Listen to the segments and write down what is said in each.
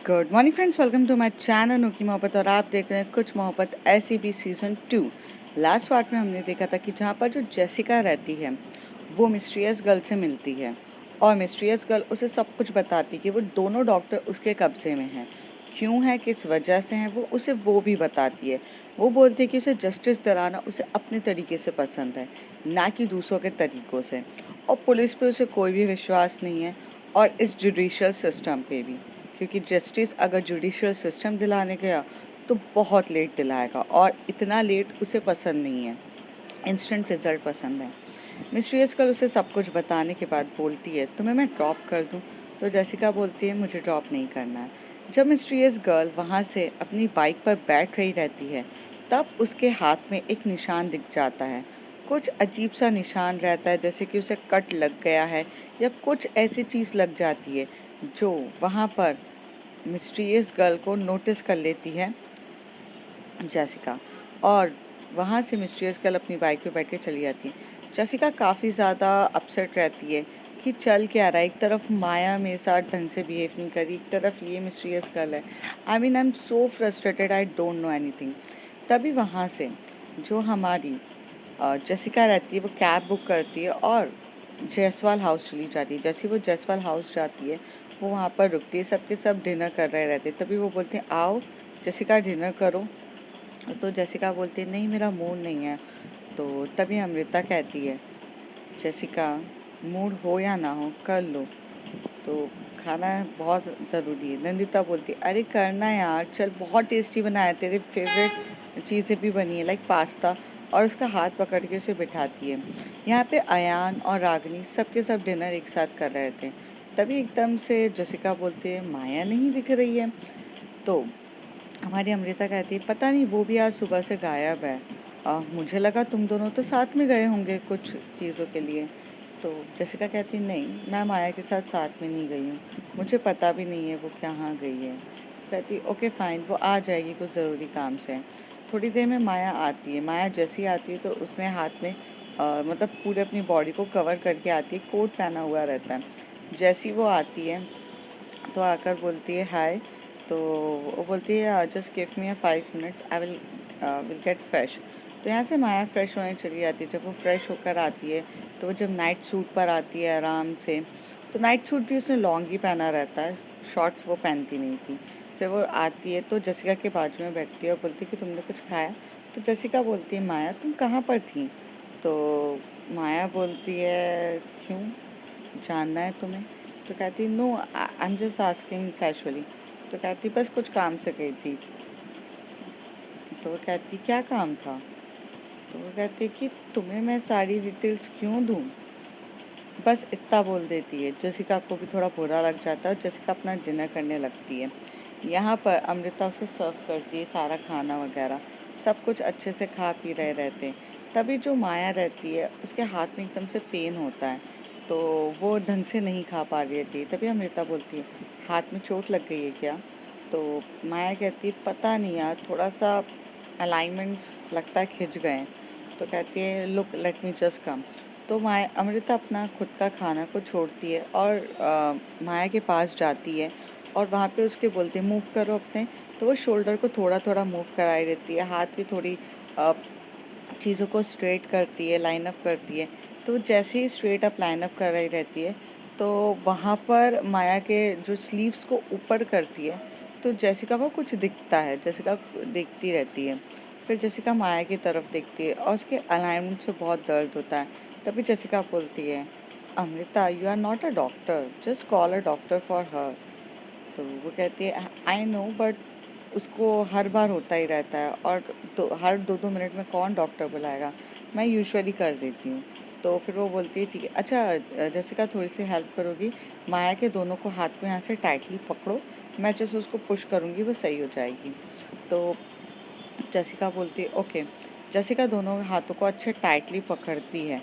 Good morning friends, welcome to my channel नुकी मोहब्बत और आप देख रहे हैं कुछ मोहब्बत ऐसी भी सीज़न 2। लास्ट पार्ट में हमने देखा था कि जहाँ पर जो जेसिका रहती है वो मिस्टीरियस गर्ल से मिलती है और मिस्टीरियस गर्ल उसे सब कुछ बताती है कि वो दोनों डॉक्टर उसके कब्जे में हैं, क्यों है, किस वजह से हैं, वो भी बताती है। वो बोलती है कि उसे जस्टिस दिलाना उसे अपने तरीके से पसंद है, ना कि दूसरों के तरीक़ों से, और पुलिस पे उसे कोई भी विश्वास नहीं है और इस जुडिशियल सिस्टम पे भी, क्योंकि जस्टिस अगर जुडिशियल सिस्टम दिलाने गया तो बहुत लेट दिलाएगा और इतना लेट उसे पसंद नहीं है, इंस्टेंट रिजल्ट पसंद है। मिस्टीरियस गर्ल उसे सब कुछ बताने के बाद बोलती है, तुम्हें मैं ड्रॉप कर दूं? तो जेसिका बोलती है, मुझे ड्रॉप नहीं करना है। जब मिस्टीरियस गर्ल वहाँ से अपनी बाइक पर बैठ रही रहती है तब उसके हाथ में एक निशान दिख जाता है। कुछ अजीब सा निशान रहता है, जैसे कि उसे कट लग गया है या कुछ ऐसी चीज़ लग जाती है जो वहाँ पर मिस्टीरियस गर्ल को नोटिस कर लेती है जेसिका, और वहाँ से मिस्टीरियस गर्ल अपनी बाइक पे बैठ के चली जाती है। जेसिका काफ़ी ज़्यादा अपसेट रहती है कि चल क्या रहा है, एक तरफ माया मेरे साथ ढंग से बिहेव नहीं करी, एक तरफ ये मिस्टीरियस गर्ल है। I am so frustrated, I don't know anything. तभी वहाँ से जो हमारी जेसिका रहती है वो कैब बुक करती है और जयसवाल हाउस चली जाती है। जैसे वो जयसवाल हाउस जाती है वो वहाँ पर रुकती है, सबके सब डिनर कर रहे रहते हैं। तभी वो बोलते हैं, आओ जेसिका डिनर करो। तो जेसिका बोलती है, नहीं मेरा मूड नहीं है। तो तभी अमृता कहती है, जेसिका मूड हो या ना हो कर लो, तो खाना बहुत ज़रूरी है। नंदिता बोलती है, अरे करना यार, चल बहुत टेस्टी बनाया, तेरे फेवरेट चीज़ें भी बनी है लाइक पास्ता, और उसका हाथ पकड़ के उसे बिठाती है। यहाँ पे अयान और रागनी सबके सब डिनर एक साथ कर रहे थे। तभी एकदम से जसिका बोलती है, माया नहीं दिख रही है। तो हमारी अमृता कहती है, पता नहीं वो भी आज सुबह से गायब है। मुझे लगा तुम दोनों तो साथ में गए होंगे कुछ चीज़ों के लिए। तो जसिका कहती है, नहीं मैं माया के साथ साथ में नहीं गई हूँ, मुझे पता भी नहीं है वो कहाँ गई है। तो कहती है, ओके फाइन, वो आ जाएगी कुछ ज़रूरी काम से। थोड़ी देर में माया आती है। माया जैसी आती है तो उसने हाथ में मतलब पूरे अपनी बॉडी को कवर करके आती है, कोट पहना हुआ रहता है। जैसी वो आती है तो आकर बोलती है, हाय। तो वो बोलती है, just give me 5 minutes, I will get fresh. तो यहाँ से माया फ्रेश होने चली जाती है। जब वो फ्रेश होकर आती है तो वो जब नाइट सूट पर आती है आराम से, तो नाइट सूट भी उसने लॉन्ग ही पहना रहता है, शॉर्ट्स वो पहनती नहीं थी। फिर वो आती है तो जसिका के बाजू में बैठती है और बोलती है कि तुमने कुछ खाया? तो जसिका बोलती है, माया तुम कहाँ पर थी? तो माया बोलती है, क्यों, जानना है तुम्हें? तो कहती, no I am just asking casually. तो कहती, बस कुछ काम से गई थी। तो वो कहती, क्या काम था? तो वो कहती कि तुम्हें मैं सारी डिटेल्स क्यों दूँ? बस इतना बोल देती है। जेसिका को भी थोड़ा बुरा लग जाता है और जेसिका अपना डिनर करने लगती है। यहाँ पर अमृता उसे सर्व करती है सारा खाना वगैरह, सब कुछ अच्छे से खा पी रहे रहते हैं। तभी जो माया रहती है उसके हाथ में एकदम से पेन होता है, तो वो ढंग से नहीं खा पा रही थी। तभी अमृता बोलती है, हाथ में चोट लग गई है क्या? तो माया कहती है, पता नहीं यार, थोड़ा सा अलाइनमेंट्स लगता है खिंच गए हैं। तो कहती है, look let me just come. तो माया अमृता अपना खुद का खाना को छोड़ती है और माया के पास जाती है और वहाँ पे उसके बोलते हैं, मूव करो अपने। तो वो शोल्डर को थोड़ा थोड़ा मूव कराई देती है, हाथ की थोड़ी अ, चीज़ों को स्ट्रेट करती है, लाइन अप करती है। तो जैसे ही स्ट्रेट अप लाइन अप कर रही रहती है तो वहाँ पर माया के जो स्लीव्स को ऊपर करती है तो जेसिका को कुछ दिखता है। जेसिका देखती रहती है, फिर जेसिका माया की तरफ देखती है और उसके अलाइनमेंट से बहुत दर्द होता है। तभी जेसिका बोलती है, Amrita you are not a doctor, just call a doctor for her. तो वो कहती है, आई नो बट उसको हर बार होता ही रहता है और हर 2-2 मिनट में कौन डॉक्टर बुलाएगा, मैं यूजुअली कर देती हूँ। तो फिर वो बोलती है, ठीक है, अच्छा जेसिका थोड़ी सी हेल्प करोगी, माया के दोनों को हाथ को यहाँ से टाइटली पकड़ो, मैं जैसे उसको पुश करूँगी वो सही हो जाएगी। तो जेसिका बोलती है, ओके। जेसिका दोनों हाथों को अच्छे टाइटली पकड़ती है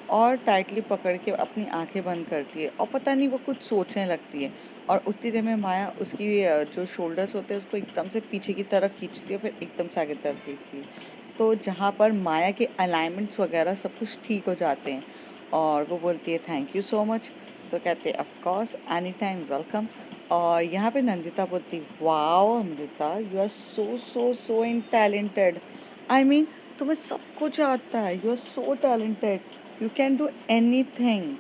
और टाइटली पकड़ के अपनी आंखें बंद करती है और पता नहीं वो कुछ सोचने लगती है, और उतनी देर में माया उसकी जो शोल्डर्स होते हैं उसको एकदम से पीछे की तरफ खींचती है, फिर एकदम से आगे तरफ खींचती है। तो जहाँ पर माया के अलाइनमेंट्स वगैरह सब कुछ ठीक हो जाते हैं और वो बोलती है, थैंक यू सो मच। तो कहते हैं, of course any time welcome. और यहाँ पे नंदिता बोलती, wow Amrita, you are so so so in talented. I mean तुम्हें सब कुछ आता है, you are so talented, you can do anything.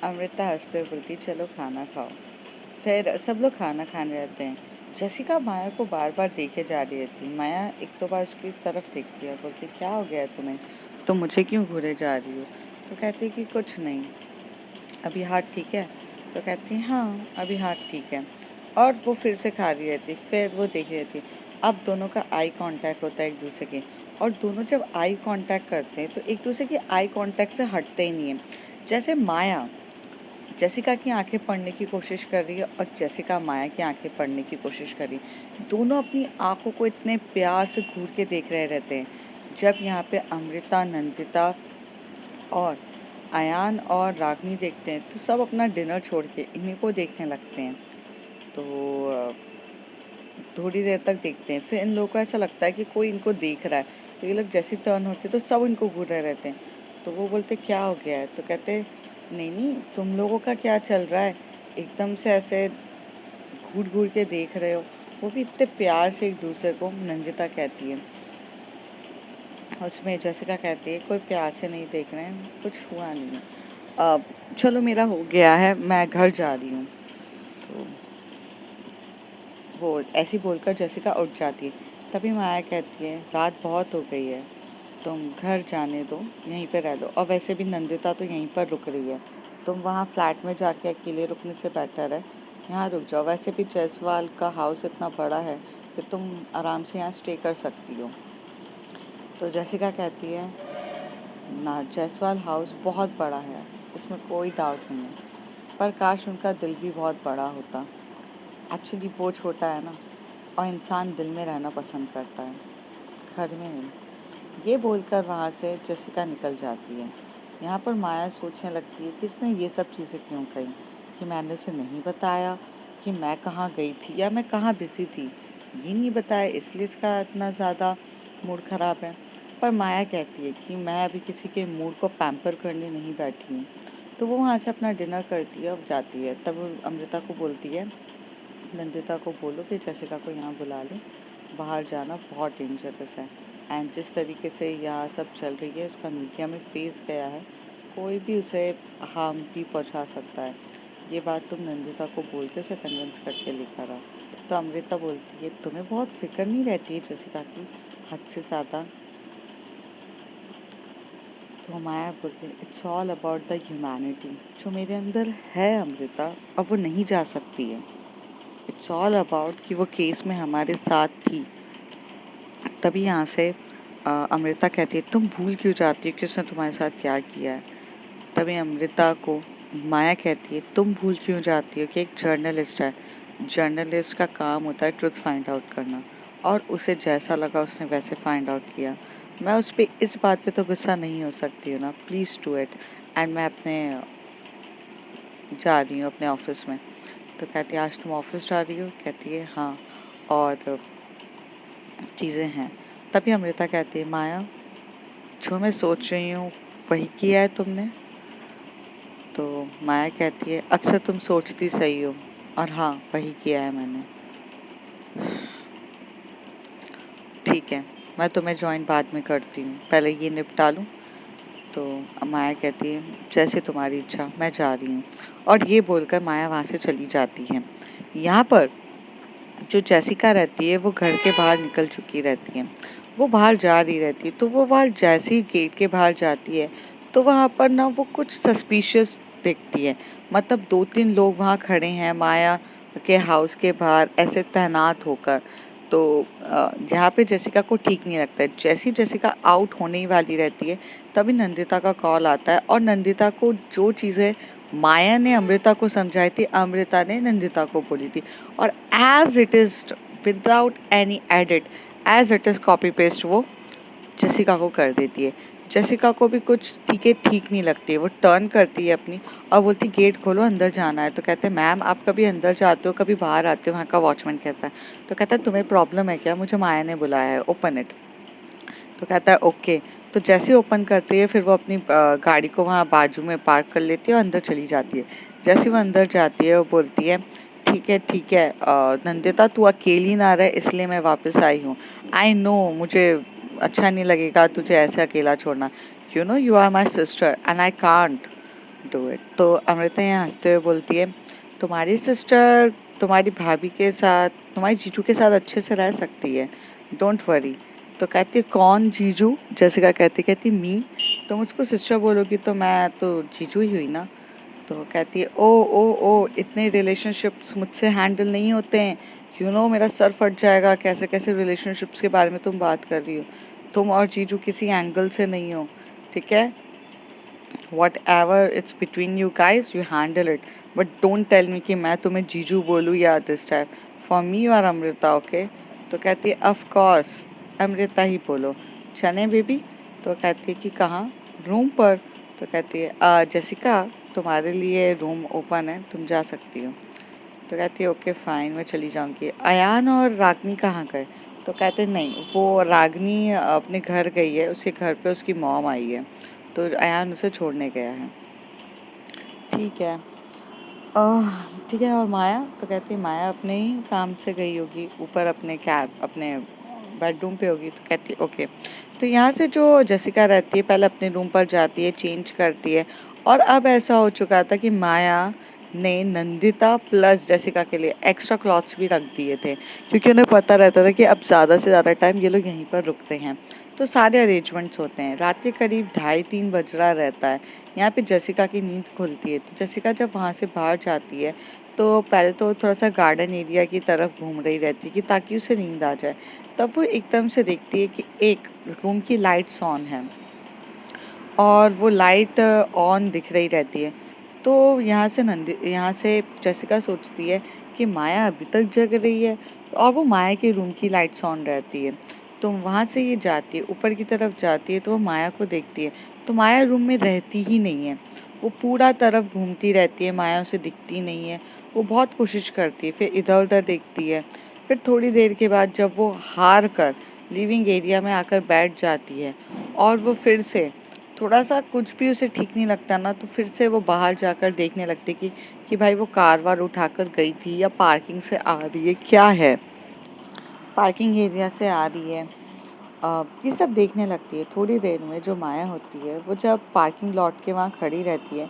Amrita हंसते हुए बोलती, चलो खाना खाओ। फिर सब लोग खाना खाने रहते हैं। जेसिका माया को बार बार देखे जा रही रहती। माया एक दो बार उसकी तरफ देखती है, बोलती, क्या हो गया है तुम्हें, तुम मुझे क्यों घूरे जा रही हो? तो कहती कि कुछ नहीं, अभी हाथ ठीक है? तो कहती है हाँ अभी हाथ ठीक है। और वो फिर से खा रही रहती, फिर वो देख रही रहती। अब दोनों का आई कांटेक्ट होता है एक दूसरे के, और दोनों जब आई कांटेक्ट करते हैं तो एक दूसरे के आई कांटेक्ट से हटते ही नहीं है। जैसे माया जेसिका की आंखें पढ़ने की कोशिश कर रही है और जेसिका माया की आंखें पढ़ने की कोशिश कर रही है। दोनों अपनी आंखों को इतने प्यार से घूर के देख रहे रहते हैं। जब यहाँ पे अमृता, नंदिता और अयान और रागनी देखते हैं तो सब अपना डिनर छोड़ के इन्हीं को देखने लगते हैं। तो थोड़ी देर तक देखते हैं, फिर इन लोगों को ऐसा लगता है कि कोई इनको देख रहा है। तो ये लोग जैसे टर्न होते तो सब इनको घूर रहे रहते हैं। तो वो बोलते, क्या हो गया है? तो कहते, नहीं नहीं, तुम लोगों का क्या चल रहा है, एकदम से ऐसे घूर घूर के देख रहे हो, वो भी इतने प्यार से एक दूसरे को। नंदिता कहती है, उसमें जेसिका कहती है, कोई प्यार से नहीं देख रहे हैं, कुछ हुआ नहीं है, अब चलो मेरा हो गया है, मैं घर जा रही हूँ। तो वो ऐसी बोलकर जेसिका उठ जाती है। तभी माया कहती है, रात बहुत हो गई है, तुम घर जाने दो, यहीं पे रह लो, और वैसे भी नंदिता तो यहीं पर रुक रही है, तुम वहाँ फ्लैट में जाके अकेले रुकने से बेटर है यहाँ रुक जाओ। वैसे भी जायसवाल का हाउस इतना बड़ा है कि तुम आराम से यहाँ स्टे कर सकती हो। तो जेसिका कहती है, ना, जायसवाल हाउस बहुत बड़ा है, इसमें कोई डाउट नहीं है, पर काश उनका दिल भी बहुत बड़ा होता। एक्चुअली वो छोटा है ना, और इंसान दिल में रहना पसंद करता है, घर में नहीं। ये बोलकर वहाँ से जेसिका निकल जाती है। यहाँ पर माया सोचने लगती है कि इसने ये सब चीज़ें क्यों कही, कि मैंने उसे नहीं बताया कि मैं कहाँ गई थी या मैं कहाँ बिजी थी, ये नहीं बताया इसलिए इसका इतना ज़्यादा मूड ख़राब है। पर माया कहती है कि मैं अभी किसी के मूड को पैम्पर करने नहीं बैठी हूँ। तो वो वहाँ से अपना डिनर करती है और जाती है। तब वो अमृता को बोलती है, नंदिता को बोलो कि जेसिका को यहाँ बुला ले, बाहर जाना बहुत डेंजरस है, एंड जिस तरीके से यहाँ सब चल रही है, उसका मीडिया में फेस गया है, कोई भी उसे हार्म भी पहुँचा सकता है। ये बात तुम नंदिता को बोल के उसे कन्विंस करके लेकर आओ। तो अमृता बोलती है, तुम्हें बहुत फिक्र नहीं रहती है जेसिका की, हद से ज़्यादा? तो माया बोलती है, it's all about the humanity, जो मेरे अंदर है अमृता, अब वो नहीं जा सकती है। इट्स ऑल अबाउट कि वो केस में हमारे साथ थी। तभी यहाँ से अमृता कहती है, तुम भूल क्यों जाती हो कि उसने तुम्हारे साथ क्या किया है? तभी अमृता को माया कहती है, तुम भूल क्यों जाती हो कि एक जर्नलिस्ट है, जर्नलिस्ट का काम होता है ट्रुथ फाइंड आउट करना, और उसे जैसा लगा उसने वैसे फाइंड आउट किया। मैं उस पर इस बात पे तो गुस्सा नहीं हो सकती हूँ ना, प्लीज़ डू इट। एंड मैं अपने जा रही हूँ अपने ऑफिस में। तो कहती है, आज तुम ऑफिस जा रही हो? कहती है हाँ, और चीज़ें हैं। तभी अमृता कहती है, माया, जो मैं सोच रही हूँ वही किया है तुमने? तो माया कहती है, अक्सर तुम सोचती सही हो, और हाँ वही किया है मैंने। ठीक है, मैं तुम्हें ज्वाइन बाद में करती हूँ, पहले ये निपटा लूँ। तो माया कहती है, जैसे तुम्हारी इच्छा, मैं जा रही हूँ। और ये बोलकर माया वहाँ से चली जाती है। यहाँ पर जो जेसिका रहती है वो घर के बाहर निकल चुकी रहती है, वो बाहर जा रही रहती है। तो वो बाहर जैसे ही गेट के बाहर जाती है तो वहाँ पर ना वो कुछ सस्पिशियस दिखती है। मतलब दो तीन लोग वहाँ खड़े हैं माया के हाउस के बाहर ऐसे तैनात होकर। तो जहाँ पे जेसिका को ठीक नहीं लगता है। जैसी जेसिका आउट होने ही वाली रहती है तभी नंदिता का कॉल आता है, और नंदिता को जो चीज़ें माया ने अमृता को समझाई थी, अमृता ने नंदिता को बोली थी, और as it is without any edit, as it is copy paste वो जेसिका को कर देती है। जेसिका को भी कुछ चीजें ठीक नहीं लगती है, वो टर्न करती है अपनी और बोलती, गेट खोलो, अंदर जाना है। तो कहते हैं, मैम आप कभी अंदर जाते हो कभी बाहर आते हो? वहाँ का वॉचमैन कहता है। तो कहता है, तुम्हें प्रॉब्लम है क्या? मुझे माया ने बुलाया है, ओपन इट। तो कहता है ओके। तो जैसे ओपन करती है फिर वो अपनी गाड़ी को वहाँ बाजू में पार्क कर लेती है और अंदर चली जाती है। जैसे वो अंदर जाती है वो बोलती है ठीक है नंदिता तू अकेली ना रहे इसलिए मैं वापस आई हूँ। आई नो मुझे अच्छा नहीं लगेगा तुझे ऐसे अकेला छोड़ना। You know you are my sister and I can't do it. तो अमृता यहाँ हंसते हुए बोलती है तुम्हारी सिस्टर तुम्हारी भाभी के साथ तुम्हारी जीजू के साथ अच्छे से रह सकती है, डोंट वरी। तो कहती है कौन जीजू? जेसिका कहती मी। तुम उसको सिस्टर बोलोगी तो मैं तो जीजू ही हुई ना। तो कहती है ओ ओ ओ इतने रिलेशनशिप्स मुझसे हैंडल नहीं होते हैं। यू नो मेरा सर फट जाएगा, कैसे कैसे रिलेशनशिप्स के बारे में तुम बात कर रही हो। तुम और जीजू किसी एंगल से नहीं हो, ठीक है? Whatever it's between you guys, you handle it. But don't tell me कि मैं तुम्हें जीजू बोलूँ या this type. For me you are Amrita, okay? तो कहती है of course अमृता ही बोलो। चले बेबी? तो कहती है कि कहाँ? रूम पर। तो कहती है जेसिका तुम्हारे लिए रूम ओपन है, तुम जा सकती हो। तो कहती है ओके फाइन मैं चली जाऊंगी। अयान और रागनी कहाँ गए? तो कहते नहीं वो रागनी अपने घर गई है, उसके घर पे उसकी मॉम आई है तो अयान उसे छोड़ने गया है। ठीक है ठीक है। और माया? तो कहती है माया अपने ही काम से गई होगी ऊपर अपने कैब अपने बेडरूम पे होगी। तो कहती है ओके। तो यहाँ से जो जेसिका रहती है पहले अपने रूम पर जाती है, चेंज करती है और अब ऐसा हो चुका था कि माया ने नंदिता प्लस जेसिका के लिए एक्स्ट्रा क्लॉथ्स भी रख दिए थे क्योंकि उन्हें पता रहता था कि अब ज़्यादा से ज़्यादा टाइम ये लोग यहीं पर रुकते हैं। तो सारे अरेंजमेंट्स होते हैं। रात के करीब 2:30-3 बज रहा रहता है। यहाँ पे जेसिका की नींद खुलती है। तो जेसिका जब वहाँ से बाहर जाती है तो पहले तो थोड़ा सा गार्डन एरिया की तरफ घूम रही रहती है कि ताकि उसे नींद आ जाए। तब वो एकदम से देखती है कि एक रूम की लाइट्स ऑन है और वो लाइट ऑन दिख रही रहती है। तो यहाँ से जेसिका सोचती है कि माया अभी तक जग रही है और वो माया के रूम की लाइट्स ऑन रहती है। तो वहाँ से ये जाती है ऊपर की तरफ जाती है तो वो माया को देखती है। तो माया रूम में रहती ही नहीं है, वो पूरा तरफ घूमती रहती है, माया उसे दिखती नहीं है। वो बहुत कोशिश करती है, फिर इधर उधर देखती है। फिर थोड़ी देर के बाद जब वो हार कर लिविंग एरिया में आकर बैठ जाती है और वो फिर से थोड़ा सा कुछ भी उसे ठीक नहीं लगता ना तो फिर से वो बाहर जाकर देखने लगती कि भाई वो कार वार उठाकर गई थी या पार्किंग से आ रही है, क्या है, पार्किंग एरिया से आ रही है। ये सब देखने लगती है। थोड़ी देर में जो माया होती है वो जब पार्किंग लॉट के वहाँ खड़ी रहती है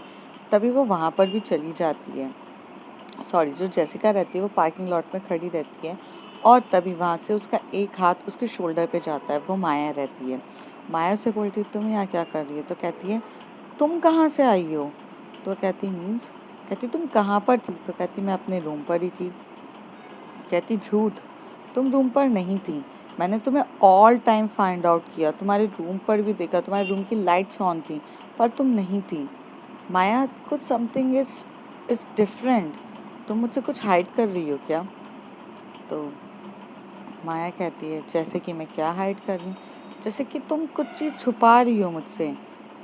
तभी वो वहाँ पर भी चली जाती है। सॉरी, जो जेसिका रहती है वो पार्किंग लॉट में खड़ी रहती है और तभी वहाँ से उसका एक हाथ उसके शोल्डर पे जाता है। वो माया रहती है। माया से बोलती है तुम यहाँ क्या कर रही हो? तो कहती है तुम कहाँ से आई हो? तो कहती मीन्स, कहती तुम कहाँ पर थी? तो कहती मैं अपने रूम पर ही थी। कहती झूठ, तुम रूम पर नहीं थी। मैंने तुम्हें ऑल टाइम फाइंड आउट किया, तुम्हारे रूम पर भी देखा, तुम्हारे रूम की लाइट्स ऑन थी पर तुम नहीं थी। माया कुछ समथिंग इज डिफरेंट, तुम मुझसे कुछ हाइड कर रही हो क्या? तो माया कहती है जैसे कि मैं क्या हाइड कर रही हूँ? जैसे कि तुम कुछ चीज़ छुपा रही हो मुझसे,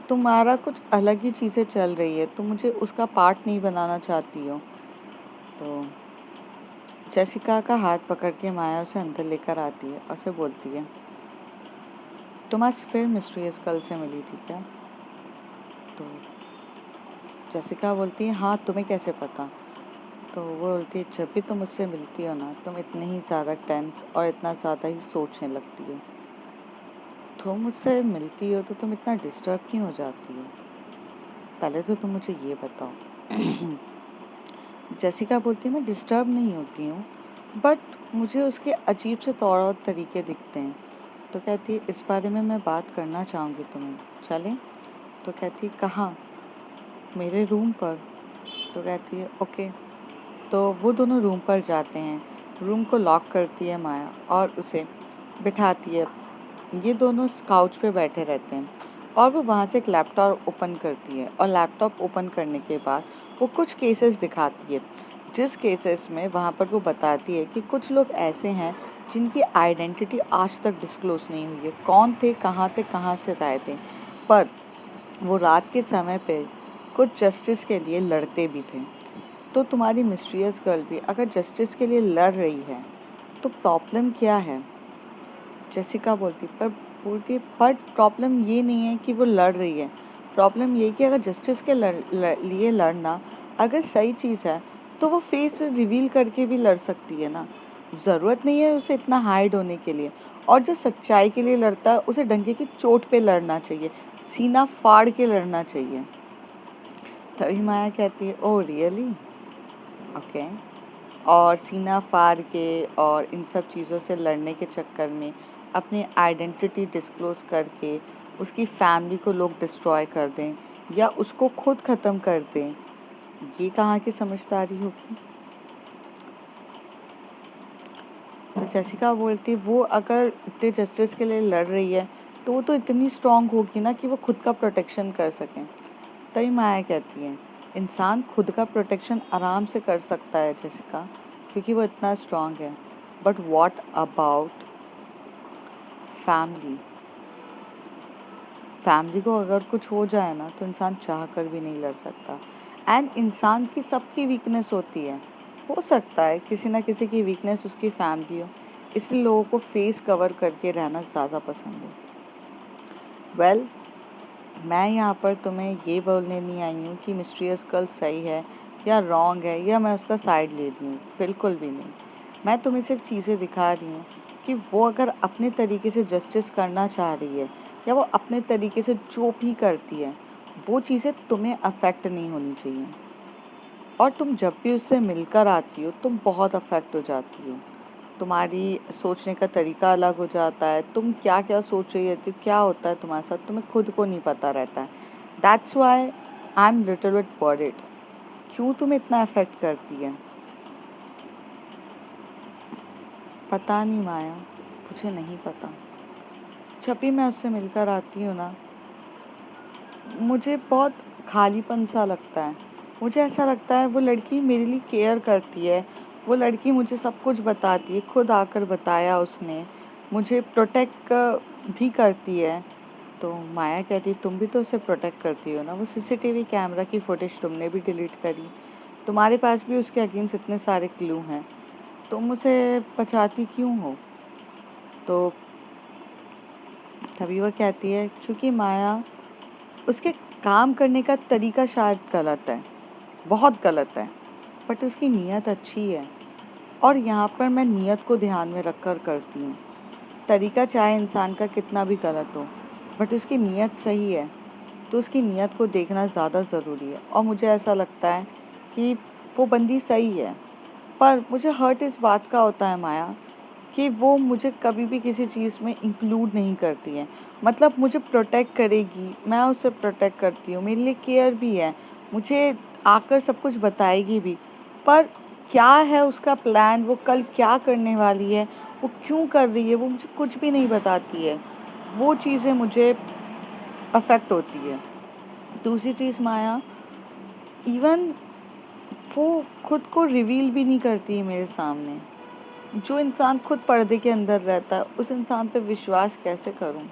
तुम्हारा कुछ अलग ही चीज़ें चल रही है, तुम मुझे उसका पार्ट नहीं बनाना चाहती हो। तो जेसिका का हाथ पकड़ के माया उसे अंदर लेकर आती है और उसे बोलती है तुम आज फिर मिस्ट्रियस कल से मिली थी क्या? तो जेसिका बोलती है हाँ, तुम्हें कैसे पता? तो वो बोलती है जब भी तुम मुझसे मिलती हो ना तुम इतनी ही ज़्यादा टेंस और इतना ज़्यादा ही सोचने लगती हो। तुम मुझसे मिलती हो तो तुम इतना डिस्टर्ब क्यों हो जाती हो? पहले तो तुम मुझे ये बताओ। जेसिका बोलती है मैं डिस्टर्ब नहीं होती हूँ बट मुझे उसके अजीब से तौर और तरीके दिखते हैं। तो कहती है इस बारे में मैं बात करना चाहूँगी तुम्हें, चलें? तो कहती है कहाँ? मेरे रूम पर। तो कहती है ओके। तो वो दोनों रूम पर जाते हैं। रूम को लॉक करती है माया और उसे बिठाती है। ये दोनों काउच पे बैठे रहते हैं और वो वहाँ से एक लैपटॉप ओपन करती है और लैपटॉप ओपन करने के बाद वो कुछ केसेस दिखाती है। जिस केसेस में वहाँ पर वो बताती है कि कुछ लोग ऐसे हैं जिनकी आइडेंटिटी आज तक डिस्क्लोज नहीं हुई है, कौन थे, कहाँ से आए थे, पर वो रात के समय पे कुछ जस्टिस के लिए लड़ते भी थे। तो तुम्हारी मिस्टीरियस गर्ल भी अगर जस्टिस के लिए लड़ रही है तो प्रॉब्लम क्या है? जेसिका बोलती पर बोलती है बट प्रॉब्लम ये नहीं है कि वो लड़ रही है, प्रॉब्लम ये है कि अगर जस्टिस के लिए लड़ना अगर सही चीज़ है तो वो फेस रिवील करके भी लड़ सकती है ना, ज़रूरत नहीं है उसे इतना हाइड होने के लिए। और जो सच्चाई के लिए लड़ता है उसे डंके की चोट पे लड़ना चाहिए, सीना फाड़ के लड़ना चाहिए। तभी माया कहती है ओ रियली, ओके। और सीना फाड़ के और इन सब चीज़ों से लड़ने के चक्कर में अपनी आइडेंटिटी डिस्क्लोज करके उसकी फैमिली को लोग डिस्ट्रॉय कर दें या उसको खुद ख़त्म कर दें, ये कहाँ की समझदारी होगी। तो जेसिका बोलती वो अगर इतने जस्टिस के लिए लड़ रही है तो वो तो इतनी स्ट्रांग होगी ना कि वो खुद का प्रोटेक्शन कर सकें। तभी माया कहती है इंसान खुद का प्रोटेक्शन आराम से कर सकता है जेसिका, क्योंकि वो इतना स्ट्रांग है, but what about family. Family को अगर कुछ हो जाए ना तो इंसान चाह कर भी नहीं लड़ सकता। एंड इंसान की सबकी वीकनेस होती है, हो सकता है किसी ना किसी की वीकनेस उसकी फैमिली हो, इसलिए लोगों को फेस कवर करके रहना ज़्यादा पसंद है। वेल, मैं यहाँ पर तुम्हें ये बोलने नहीं आई हूँ कि मिस्टीरियस गर्ल सही है या रॉन्ग है या मैं उसका साइड ले रही हूँ, बिल्कुल भी नहीं। मैं तुम्हें सिर्फ चीज़ें दिखा रही हूँ कि वो अगर अपने तरीके से जस्टिस करना चाह रही है या वो अपने तरीके से जो भी करती है वो चीज़ें तुम्हें अफेक्ट नहीं होनी चाहिए। और तुम जब भी उससे मिलकर आती हो तुम बहुत अफेक्ट हो जाती हो, तुम्हारी सोचने का तरीका अलग हो जाता है, तुम क्या क्या सोच रही रहती हो, क्या होता है तुम्हारे साथ तुम्हें खुद को नहीं पता रहता है। That's why I am little bit worried, क्यों तुम्हें इतना अफेक्ट करती है। पता नहीं माया, मुझे नहीं पता। जब भी मैं उससे मिलकर आती हूँ ना मुझे बहुत खालीपन सा लगता है, मुझे ऐसा लगता है वो लड़की मेरे लिए केयर करती है, वो लड़की मुझे सब कुछ बताती है, खुद आकर बताया उसने, मुझे प्रोटेक्ट भी करती है। तो माया कहती है तुम भी तो उसे प्रोटेक्ट करती हो ना, वो सीसीटीवी कैमरा की फुटेज तुमने भी डिलीट करी, तुम्हारे पास भी उसके अगेंस्ट इतने सारे क्लू हैं, तुम उसे बचाती क्यों हो। तो तभी वह कहती है क्योंकि माया उसके काम करने का तरीका शायद गलत है, बहुत गलत है, बट उसकी नीयत अच्छी है। और यहाँ पर मैं नीयत को ध्यान में रखकर करती हूँ, तरीका चाहे इंसान का कितना भी गलत हो बट उसकी नीयत सही है तो उसकी नीयत को देखना ज़्यादा ज़रूरी है। और मुझे ऐसा लगता है कि वो बंदी सही है, पर मुझे हर्ट इस बात का होता है माया कि वो मुझे कभी भी किसी चीज़ में इंक्लूड नहीं करती है। मतलब मुझे प्रोटेक्ट करेगी, मैं उसे प्रोटेक्ट करती हूँ, मेरे लिए केयर भी है, मुझे आकर सब कुछ बताएगी भी, पर क्या है उसका प्लान, वो कल क्या करने वाली है, वो क्यों कर रही है, वो मुझे कुछ भी नहीं बताती है। वो चीज़ें मुझे अफेक्ट होती है। दूसरी चीज़ माया, इवन वो खुद को रिवील भी नहीं करती है मेरे सामने। जो इंसान खुद पर्दे के अंदर रहता है उस इंसान पे विश्वास कैसे करूं।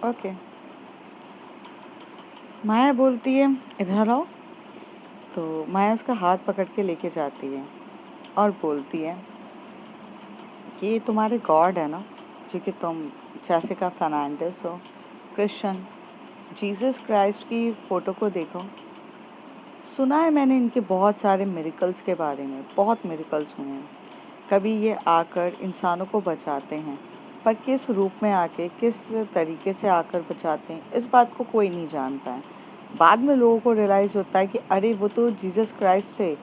ओके। माया बोलती है इधर आओ। तो माया उसका हाथ पकड़ के लेके जाती है और बोलती है ये तुम्हारे गॉड है ना, क्योंकि तुम जेसिका फर्नांडिस हो, क्रिश्चियन, जीसस क्राइस्ट की फ़ोटो को देखो। सुना है मैंने इनके बहुत सारे मिरेकल्स के बारे में, बहुत मिरेकल्स सुने हैं। कभी ये आकर इंसानों को बचाते हैं, पर किस रूप में आके किस तरीके से आकर बचाते हैं इस बात को कोई नहीं जानता है। बाद में लोगों को रियलाइज़ होता है कि अरे वो तो जीसस क्राइस्ट थे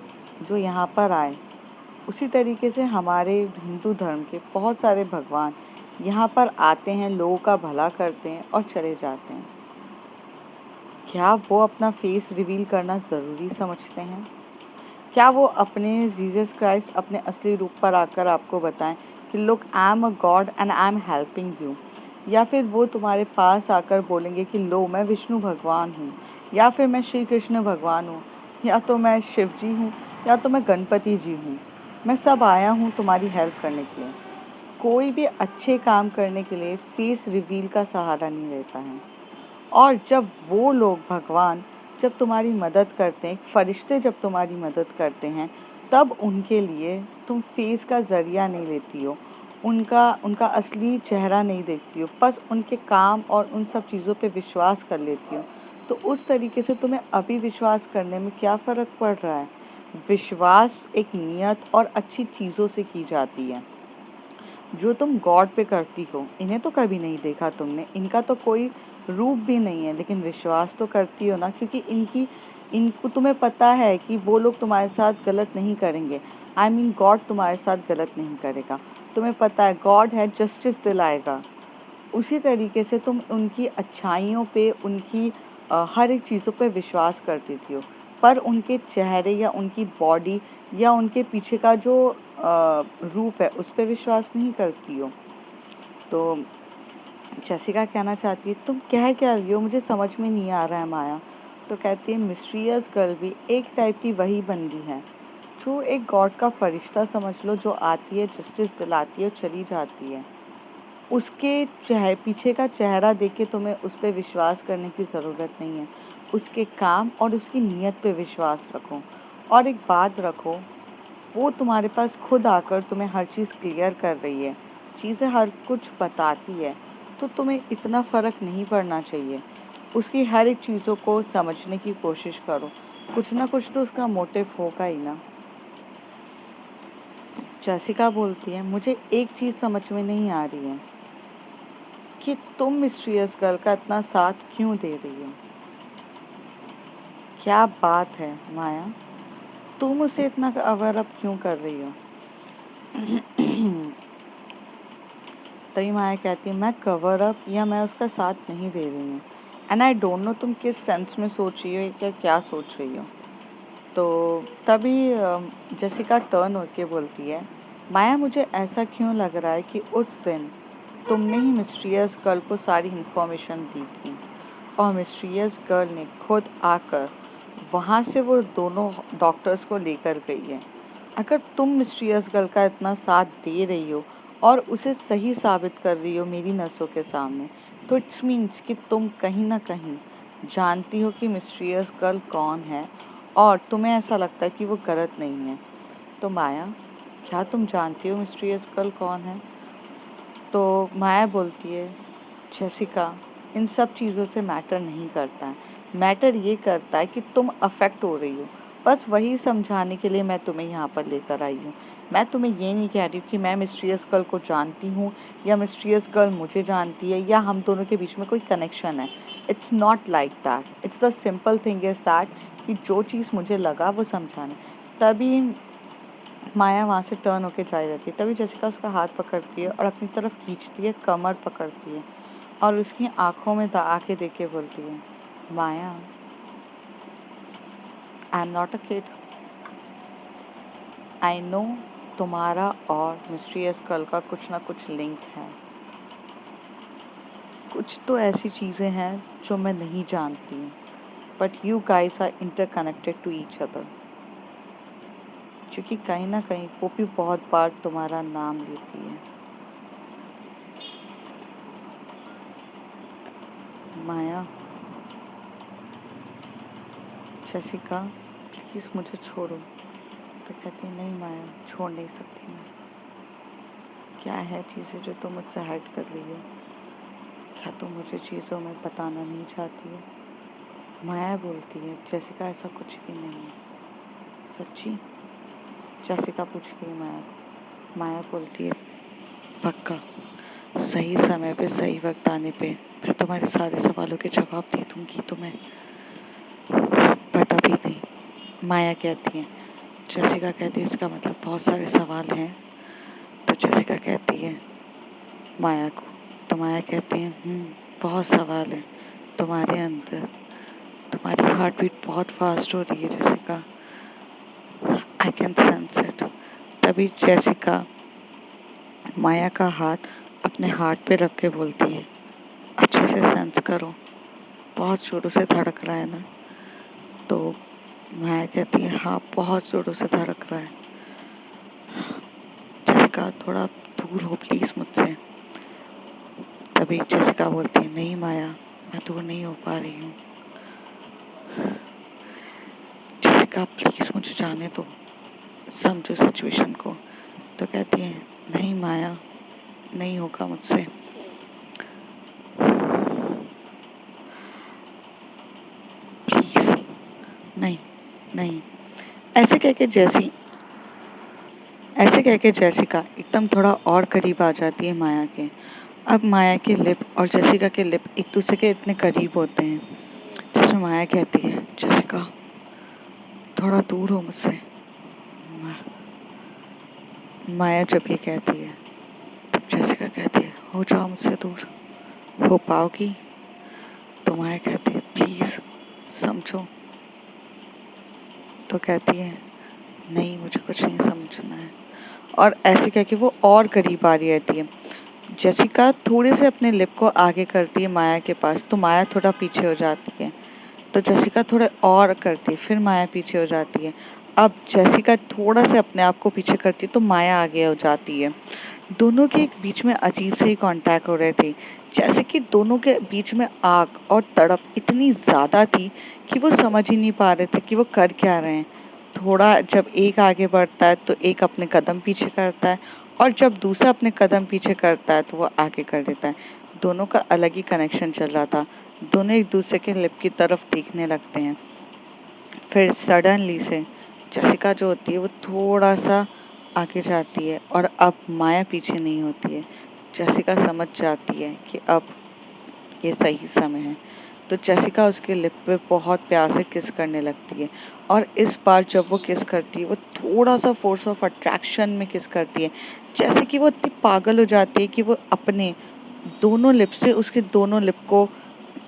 जो यहाँ पर आए। उसी तरीके से हमारे हिंदू धर्म के बहुत सारे भगवान यहाँ पर आते हैं, लोगों का भला करते हैं और चले जाते हैं। क्या वो अपना फेस रिवील करना ज़रूरी समझते हैं? क्या वो अपने जीसस क्राइस्ट अपने असली रूप पर आकर आपको बताएं कि look I am a God and I am helping you, या फिर वो तुम्हारे पास आकर बोलेंगे कि लो मैं विष्णु भगवान हूँ, या फिर मैं श्री कृष्ण भगवान हूँ, या तो मैं शिव जी हूँ, या तो मैं गणपति जी हूँ, मैं सब आया हूँ तुम्हारी हेल्प करने के लिए। कोई भी अच्छे काम करने के लिए फेस रिवील का सहारा नहीं लेता है। और जब वो लोग भगवान जब तुम्हारी मदद करते हैं, फरिश्ते जब तुम्हारी मदद करते हैं, तब उनके लिए तुम फेस का ज़रिया नहीं लेती हो, उनका उनका असली चेहरा नहीं देखती हो, बस उनके काम और उन सब चीज़ों पे विश्वास कर लेती हो। तो उस तरीके से तुम्हें अभी विश्वास करने में क्या फ़र्क पड़ रहा है? विश्वास एक नियत और अच्छी चीज़ों से की जाती है जो तुम गॉड पे करती हो। इन्हें तो कभी नहीं देखा तुमने, इनका तो कोई रूप भी नहीं है, लेकिन विश्वास तो करती हो ना, क्योंकि इनको तुम्हें पता है कि वो लोग तुम्हारे साथ गलत नहीं करेंगे। आई मीन गॉड तुम्हारे साथ गलत नहीं करेगा। तुम्हें पता है गॉड है, जस्टिस दिलाएगा। उसी तरीके से तुम उनकी अच्छाइयों पे, उनकी हर एक चीज़ों पे विश्वास करती थी, पर उनके चेहरे या उनकी बॉडी या उनके पीछे का जो रूप है उस पे विश्वास नहीं करती हो। तो जेसिका कहना चाहती है, तुम कह क्या रही हो, मुझे समझ में नहीं आ रहा है माया। तो कहती है, मिस्टीरियस गर्ल भी एक टाइप की वही बंदी है जो एक गॉड का फरिश्ता समझ लो, जो आती है, जस्टिस दिलाती है और चली जाती है। उसके पीछे का चेहरा देख के तुम्हें उस पर विश्वास करने की ज़रूरत नहीं है। उसके काम और उसकी नीयत पे विश्वास रखो। और एक बात रखो, वो तुम्हारे पास खुद आकर तुम्हें हर चीज़ क्लियर कर रही है, चीज़ें हर कुछ बताती है, तो तुम्हें इतना फ़र्क नहीं पड़ना चाहिए। उसकी हर एक चीज़ों को समझने की कोशिश करो, कुछ ना कुछ तो उसका मोटिव होगा ही ना। जेसिका बोलती है, मुझे एक चीज़ समझ में नहीं आ रही है कि तुम मिस्टीरियस गर्ल का इतना साथ क्यों दे रही हो। क्या बात है माया, तुम उसे इतना कवर अप क्यों कर रही हो? तभी माया कहती है, मैं कवर अप या मैं उसका साथ नहीं दे रही हूँ। एंड आई डोंट नो तुम किस सेंस में सोच रही हो या क्या सोच रही हो। तो तभी जेसिका टर्न होके बोलती है, माया मुझे ऐसा क्यों लग रहा है कि उस दिन तुमने ही मिस्टीरियस गर्ल को सारी इन्फॉर्मेशन दी थी और मिस्टीरियस गर्ल ने खुद आकर वहाँ से वो दोनों डॉक्टर्स को लेकर गई है। अगर तुम मिस्टीरियस गर्ल का इतना साथ दे रही हो और उसे सही साबित कर रही हो मेरी नसों के सामने, तो इट्स मीन्स कि तुम कहीं ना कहीं जानती हो कि मिस्टीरियस गर्ल कौन है और तुम्हें ऐसा लगता है कि वो गलत नहीं है। तो माया, क्या तुम जानती हो मिस्टीरियस गर्ल कौन है? तो माया बोलती है, जेसिका, इन सब चीज़ों से मैटर नहीं करता है, मैटर ये करता है कि तुम अफेक्ट हो रही हो। बस वही समझाने के लिए मैं तुम्हें यहाँ पर लेकर आई हूँ। मैं तुम्हें ये नहीं कह रही कि मैं मिस्टीरियस गर्ल को जानती हूँ या मिस्टीरियस गर्ल मुझे जानती है या हम दोनों के बीच में कोई कनेक्शन है। It's not like that. It's the simple thing is that कि जो चीज़ मुझे लगा वो समझाने। तभी माया वहाँ से टर्न होके जा रहती है। तभी जेसिका उसका हाथ पकड़ती है और अपनी तरफ खींचती है, कमर पकड़ती है और उसकी आंखों में आके देख के बोलती है, Maya, I am not a kid. I know तुम्हारा और मिस्टीरियस गर्ल का कुछ ना कुछ लिंक है। कुछ तो ऐसी चीज़ें हैं जो मैं नहीं जानती हूँ, but you guys are interconnected to each other. क्योंकि कहीं ना कहीं वो भी बहुत बार तुम्हारा नाम लेती है। माया, जेसिका, प्लीज़ मुझे छोड़ो। तो कहती है, नहीं माया, छोड़ नहीं सकती मैं। क्या है चीज़ें जो तुम मुझसे हाइड कर रही हो? क्या तुम मुझे चीज़ों में बताना नहीं चाहती हो? माया बोलती है, जेसिका, ऐसा कुछ भी नहीं है। सच्ची? जेसिका पूछती है माया को। माया बोलती है, पक्का, सही समय पे सही वक्त आने पे मैं तुम्हारे सारे सवालों के जवाब दे दूंगी तुम्हें, बट अभी नहीं। माया कहती है, जेसिका कहती है, इसका मतलब बहुत सारे सवाल हैं? तो जेसिका कहती है माया को, तो माया कहती है, बहुत सवाल है तुम्हारे अंदर, तुम्हारी हार्ट बीट बहुत फास्ट हो रही है Jessica, I can sense it. तभी जेसिका माया का हाथ अपने हार्ट पे रख के बोलती है, अच्छे से सेंस करो, बहुत जोरों से धड़क रहा है ना? तो माया कहती है, हाँ, बहुत जोरों से धड़क रहा है। जेसिका, थोड़ा दूर हो प्लीज मुझसे। तभी जेसिका बोलती है, नहीं माया, मैं दूर नहीं हो पा रही हूँ। जेसिका, प्लीज मुझे जाने दो। समझो सिचुएशन को। तो कहती है नहीं माया, नहीं होगा मुझसे, प्लीज नहीं, नहीं। ऐसे कह के जेसिका एकदम थोड़ा और करीब आ जाती है माया के। अब माया के लिप और जेसिका के लिप एक दूसरे के इतने करीब होते हैं, जिसमें माया कहती है जेसिका थोड़ा दूर हो मुझसे। माया जब ये कहती है तब जेसिका कहती है हो जाओ मुझसे दूर, हो पाओगी? तो माया कहती है प्लीज समझो। तो कहती है नहीं, मुझे कुछ नहीं समझना है। और ऐसे कह के वो और करीब आ रही रहती है। जेसिका थोड़े से अपने लिप को आगे करती है माया के पास, तो माया थोड़ा पीछे हो जाती है। तो जेसिका थोड़े और करती है, फिर माया पीछे हो जाती है। अब जेसिका थोड़ा से अपने आप को पीछे करती है तो माया आगे हो जाती है। दोनों के बीच में अजीब से ही कांटेक्ट हो रहे थे, जैसे कि दोनों के बीच में आग और तड़प इतनी ज्यादा थी कि वो समझ ही नहीं पा रहे थे कि वो कर क्या रहे हैं। थोड़ा जब एक आगे बढ़ता है तो एक अपने कदम पीछे करता है, और जब दूसरा अपने कदम पीछे करता है तो वो आगे कर देता है। दोनों का अलग ही कनेक्शन चल रहा था। दोनों एक दूसरे के लिप की तरफ देखने लगते हैं। फिर सडनली से जेसिका जो होती है वो थोड़ा सा आगे जाती है, और अब माया पीछे नहीं होती है। जेसिका समझ जाती है कि अब ये सही समय है। तो जेसिका उसके लिप पे बहुत प्यार से किस करने लगती है, और इस बार जब वो किस करती है वो थोड़ा सा फोर्स ऑफ अट्रैक्शन में किस करती है, जैसे कि वो इतनी पागल हो जाती है कि वो अपने दोनों लिप से उसके दोनों लिप को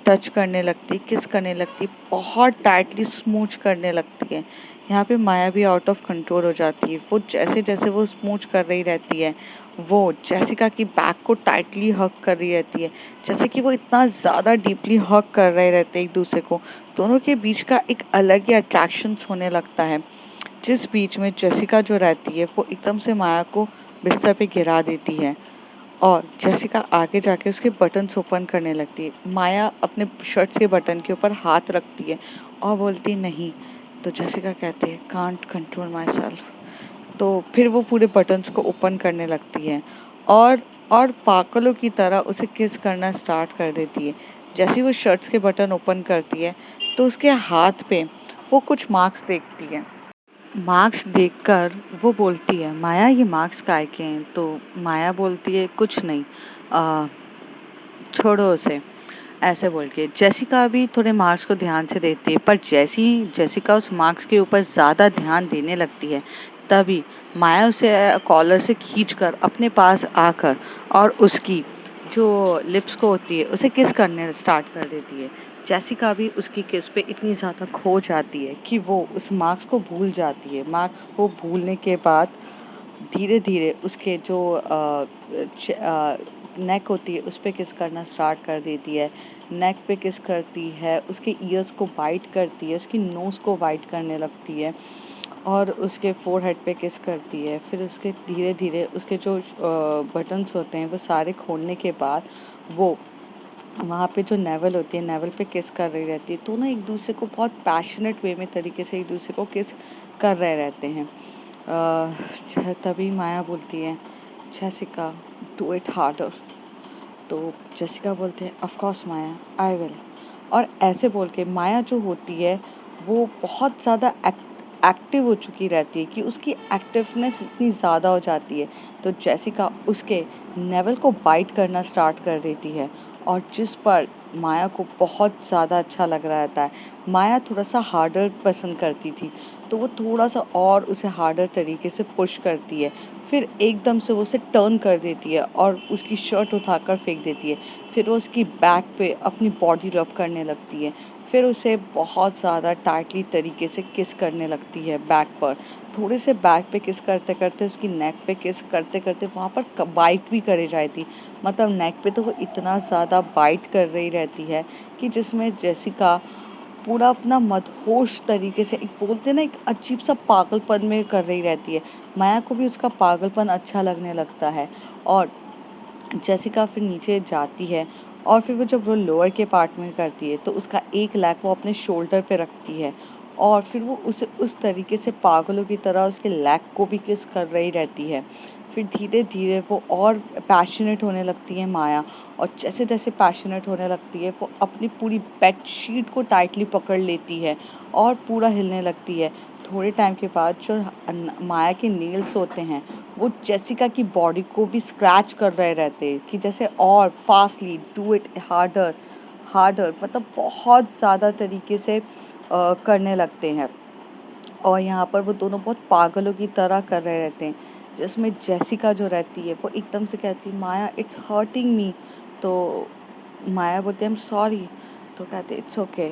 टच करने लगती, किस करने लगती, बहुत टाइटली स्मूच करने लगती है। यहाँ पे माया भी आउट ऑफ कंट्रोल हो जाती है। वो जैसे जैसे वो स्मूच कर रही रहती है, वो जेसिका की बैक को टाइटली हग कर रही रहती है, जैसे कि वो इतना ज़्यादा डीपली हग कर रहे रहते हैं एक दूसरे को। दोनों के बीच का एक अलग ही अट्रैक्शन होने लगता है, जिस बीच में जेसिका जो रहती है वो एकदम से माया को बिस्तर पे गिरा देती है, और जेसिका आगे जाके उसके बटन्स ओपन करने लगती है। माया अपने शर्ट्स के बटन के ऊपर हाथ रखती है और बोलती नहीं। तो जेसिका कहती है कांट कंट्रोल माई सेल्फ। तो फिर वो पूरे बटन्स को ओपन करने लगती है, और पागलों की तरह उसे किस करना स्टार्ट कर देती है। जैसे ही वो शर्ट्स के बटन ओपन करती है तो उसके हाथ पे वो कुछ मार्क्स देखती है। मार्क्स देखकर वो बोलती है माया ये मार्क्स काय के हैं? तो माया बोलती है कुछ नहीं, आ, छोड़ो उसे। ऐसे बोल के जेसिका भी थोड़े मार्क्स को ध्यान से देखती है, पर जैसी जेसिका उस मार्क्स के ऊपर ज़्यादा ध्यान देने लगती है तभी माया उसे कॉलर से खींचकर अपने पास आकर और उसकी जो लिप्स को होती है उसे किस करने स्टार्ट कर देती है। जेसिका भी उसकी किस पे इतनी ज़्यादा खो जाती है कि वो उस मार्क्स को भूल जाती है। मार्क्स को भूलने के बाद धीरे धीरे उसके जो नेक होती है उस पर किस करना स्टार्ट कर देती है। नेक पे किस करती है, उसके ईयर्स को बाइट करती है, उसकी नोज़ को बाइट करने लगती है, और उसके फोरहेड पे किस करती है। फिर उसके धीरे धीरे उसके जो बटन्स होते हैं वो सारे खोलने के बाद वो वहाँ पे जो नेवल होती है नेवल पे किस कर रही रहती है। दोनों एक दूसरे को बहुत पैशनेट वे में तरीके से एक दूसरे को किस कर रहे रहते हैं। तभी माया बोलती है जेसिका डू इट हार्डर। तो जेसिका बोलते हैं of course Maya I will. और ऐसे बोल के माया जो होती है वो बहुत ज़्यादा एक्टिव हो चुकी रहती है कि उसकी एक्टिवनेस इतनी ज़्यादा हो जाती है। तो जेसिका उसके नेवल को बाइट करना स्टार्ट कर देती है, और जिस पर माया को बहुत ज़्यादा अच्छा लग रहा था। माया थोड़ा सा हार्डर पसंद करती थी, तो वो थोड़ा सा और उसे हार्डर तरीके से पुश करती है। फिर एकदम से वो उसे टर्न कर देती है और उसकी शर्ट उठाकर फेंक देती है। फिर वो उसकी बैक पे अपनी बॉडी रब करने लगती है। फिर उसे बहुत ज़्यादा टाइटली तरीके से किस करने लगती है बैक पर। थोड़े से बैक पे किस करते करते उसकी नेक पे किस करते करते वहाँ पर बाइट भी करे जाती, मतलब नेक पे तो वो इतना ज़्यादा बाइट कर रही रहती है कि जिसमें जेसिका पूरा अपना मदहोश तरीके से, एक बोलते ना एक अजीब सा पागलपन में कर रही रहती है। माया को भी उसका पागलपन अच्छा लगने लगता है, और जेसिका फिर नीचे जाती है, और फिर वो जब वो लोअर के पार्ट में करती है तो उसका एक लेग वो अपने शोल्डर पे रखती है और फिर वो उसे उस तरीके से पागलों की तरह उसके लेग को भी किस कर रही रहती है। फिर धीरे धीरे वो और पैशनेट होने लगती है माया, और जैसे जैसे पैशनेट होने लगती है वो अपनी पूरी बेड शीट को टाइटली पकड़ लेती है और पूरा हिलने लगती है। थोड़े टाइम के बाद जो माया के नेल्स होते हैं वो जेसिका की बॉडी को भी स्क्रैच कर रहे रहते हैं कि जैसे और fastly do it harder harder, मतलब बहुत ज़्यादा तरीके से करने लगते हैं। और यहाँ पर वो दोनों बहुत पागलों की तरह कर रहे रहते हैं, जिसमें जेसिका जो रहती है वो एकदम से कहती है माया इट्स हर्टिंग मी। तो माया बोलती है आई एम सॉरी। तो कहते इट्स ओके।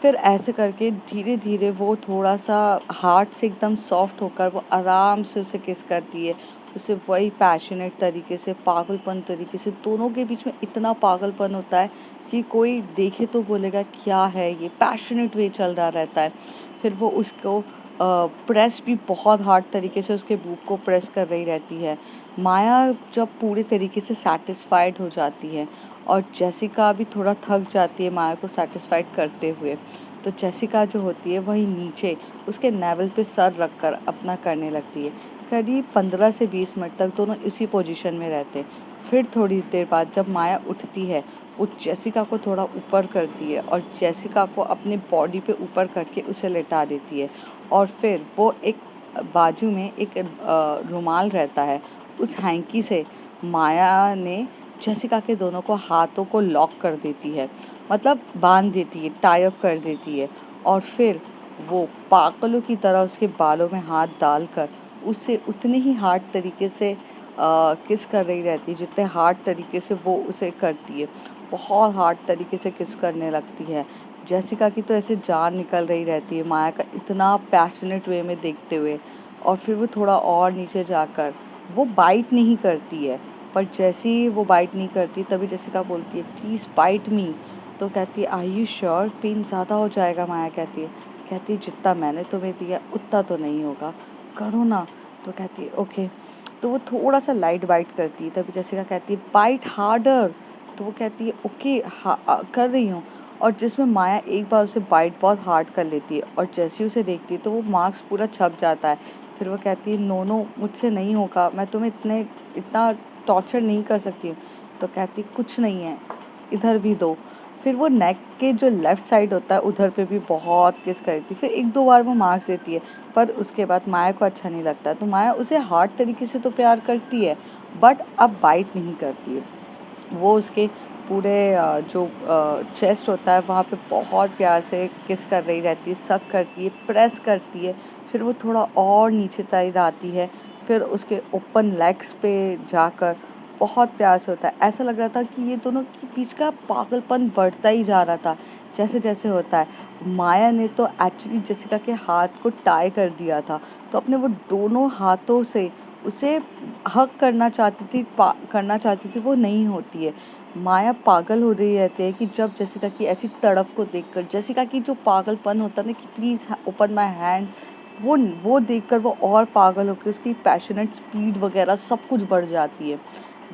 फिर ऐसे करके धीरे धीरे वो थोड़ा सा हार्ट से एकदम सॉफ्ट होकर वो आराम से उसे किस करती है। उसे वही पैशनेट तरीके से, पागलपन तरीके से, दोनों के बीच में इतना पागलपन होता है कि कोई देखे तो बोलेगा क्या है ये, पैशनेट वे चल रहा रहता है। फिर वो उसको प्रेस भी बहुत हार्ड तरीके से उसके बूब को प्रेस कर रही रहती है। माया जब पूरे तरीके से सेटिस्फाइड हो जाती है और जेसिका भी थोड़ा थक जाती है माया को सेटिस्फाइड करते हुए, तो जेसिका जो होती है वही नीचे उसके नेवल पे सर रखकर अपना करने लगती है। करीब 15 से 20 मिनट तक दोनों इसी पोजीशन में रहते। फिर थोड़ी देर बाद जब माया उठती है वो जेसिका को थोड़ा ऊपर करती है और जेसिका को अपने बॉडी पे ऊपर करके उसे लेटा देती है। और फिर वो एक बाजू में एक रुमाल रहता है, उस हैंकी से माया ने जेसिका के दोनों को हाथों को लॉक कर देती है, मतलब बांध देती है, टाई अप कर देती है। और फिर वो पागलों की तरह उसके बालों में हाथ डालकर उसे उतने ही हार्ड तरीके से किस कर रही रहती है जितने हार्ड तरीके से वो उसे करती है। बहुत हार्ड तरीके से किस करने लगती है। जेसिका की तो ऐसे जान निकल रही रहती है माया का इतना पैशनेट वे में देखते हुए। और फिर वो थोड़ा और नीचे जाकर वो बाइट नहीं करती है, पर जैसे ही वो बाइट नहीं करती तभी जेसिका बोलती है प्लीज़ बाइट मी। तो कहती है आर यू श्योर, पेन ज़्यादा हो जाएगा। माया कहती है जितना मैंने तुम्हें दिया उतना तो नहीं होगा, करो ना। तो कहती है ओके। तो वो थोड़ा सा लाइट बाइट करती है, तभी जेसिका कहती है बाइट हार्डर। तो वो कहती है ओके कर रही हूँ। और जिसमें माया एक बार उसे बाइट बहुत हार्ड कर लेती है और जैसे उसे देखती है तो वो मार्क्स पूरा छप जाता है। फिर वो कहती है नो नो मुझसे नहीं होगा, मैं तुम्हें इतना टॉर्चर नहीं कर सकती हूँ। तो कहती कुछ नहीं है, इधर भी दो। फिर वो नेक के जो लेफ्ट साइड होता है उधर पे भी बहुत किस करती, फिर एक दो बार वो मार्क्स देती है। पर उसके बाद माया को अच्छा नहीं लगता, तो माया उसे हार्ड तरीके से तो प्यार करती है बट अब बाइट नहीं करती है। वो उसके पूरे जो चेस्ट होता है वहाँ पे बहुत प्यार से किस कर रही रहती है, सक करती है, प्रेस करती है। फिर वो थोड़ा और नीचे तक आती है, फिर उसके ओपन लेग्स पे जाकर बहुत प्यार से होता है। ऐसा लग रहा था कि ये दोनों के बीच का पागलपन बढ़ता ही जा रहा था जैसे जैसे होता है। माया ने तो एक्चुअली जेसिका के हाथ को टाई कर दिया था, तो अपने वो दोनों हाथों से उसे हक करना चाहती थी, वो नहीं होती है। माया पागल हो रही रहती है कि जब जेसिका की ऐसी तड़प को देखकर, जेसिका की जो पागलपन होता है ना कि प्लीज ओपन माय हैंड, वो देखकर वो और पागल होकर उसकी पैशनेट स्पीड वगैरह सब कुछ बढ़ जाती है।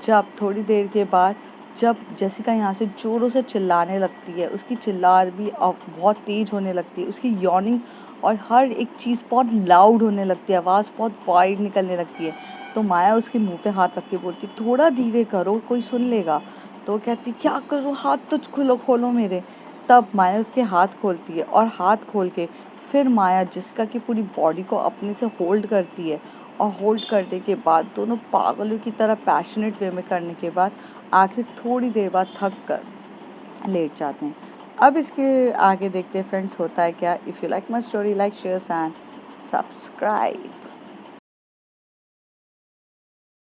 जब थोड़ी देर के बाद जब जेसिका यहाँ से जोरों से चिल्लाने लगती है, उसकी चिल्लाहट भी अब बहुत तेज होने लगती है, उसकी यॉर्निंग और हर एक चीज़ बहुत लाउड होने लगती है, आवाज़ बहुत वाइड निकलने लगती है। तो माया उसके मुंह पे हाथ रख के बोलती थोड़ा धीरे करो कोई सुन लेगा। तो वो कहती क्या करूँ, हाथ तो खोलो खोलो मेरे। तब माया उसके हाथ खोलती है और हाथ खोल के फिर माया जेसिका की पूरी बॉडी को अपने से होल्ड करती है। और होल्ड करने के बाद दोनों पागलों की तरह पैशनेट वे में करने के बाद आखिर थोड़ी देर बाद थक कर लेट जाते हैं। अब इसके आगे देखते हैं फ्रेंड्स होता है क्या। If you like my story like share and subscribe.